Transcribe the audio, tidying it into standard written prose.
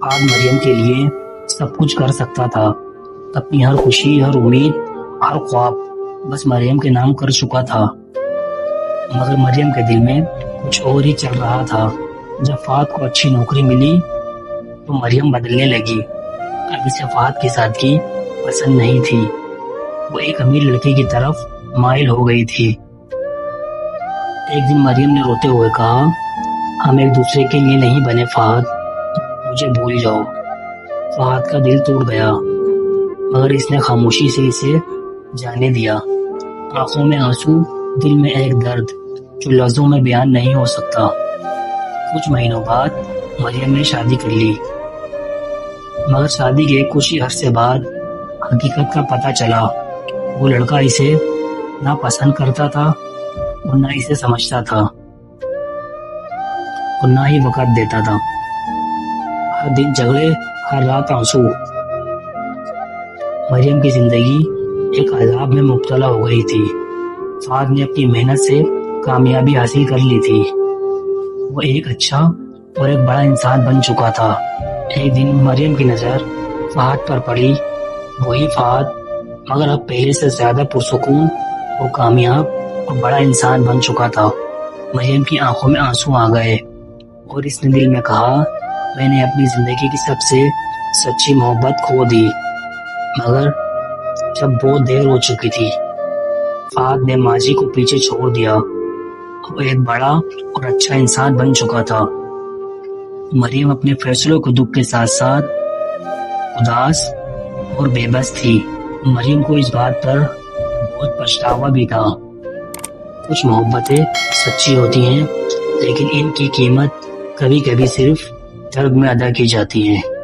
فہد مریم کے لیے سب کچھ کر سکتا تھا، اپنی ہر خوشی، ہر امید، ہر خواب بس مریم کے نام کر چکا تھا۔ مگر مریم کے دل میں کچھ اور ہی چل رہا تھا۔ جب فہد کو اچھی نوکری ملی تو مریم بدلنے لگی۔ اب اسے فہد کی سادگی پسند نہیں تھی، وہ ایک امیر لڑکی کی طرف مائل ہو گئی تھی۔ ایک دن مریم نے روتے ہوئے کہا، ہم ایک دوسرے کے لیے نہیں بنے فہد، مجھے بھول جاؤ۔ فہد کا دل ٹوٹ گیا، مگر اس نے خاموشی سے اسے جانے دیا۔ آنکھوں میں آنسو، دل میں ایک درد جو لفظوں میں بیان نہیں ہو سکتا۔ کچھ مہینوں بعد مریم نے شادی کر لی، مگر شادی کے کچھ ہی عرصے بعد حقیقت کا پتہ چلا۔ وہ لڑکا اسے نہ پسند کرتا تھا اور نہ اسے سمجھتا تھا اور نہ ہی وقت دیتا تھا۔ ہر دن جھگڑے، ہر رات آنسو۔ مریم کی زندگی ایک عذاب میں مبتلا ہو گئی تھی۔ فہد نے اپنی محنت سے کامیابی حاصل کر لی تھی، وہ ایک اچھا اور ایک بڑا انسان بن چکا تھا۔ ایک دن مریم کی نظر فہد پر پڑی، وہی فہد، مگر اب پہلے سے زیادہ پرسکون اور کامیاب اور بڑا انسان بن چکا تھا۔ مریم کی آنکھوں میں آنسو آ گئے اور اس نے دل میں کہا، میں نے اپنی زندگی کی سب سے سچی محبت کھو دی۔ مگر جب بہت دیر ہو چکی تھی، فہد نے ماضی کو پیچھے چھوڑ دیا، وہ ایک بڑا اور اچھا انسان بن چکا تھا۔ مریم اپنے فیصلوں کے دکھ کے ساتھ ساتھ اداس اور بے بس تھی۔ مریم کو اس بات پر بہت پچھتاوا بھی تھا۔ کچھ محبتیں سچی ہوتی ہیں، لیکن ان کی قیمت کبھی کبھی صرف درد میں ادا کی جاتی ہے۔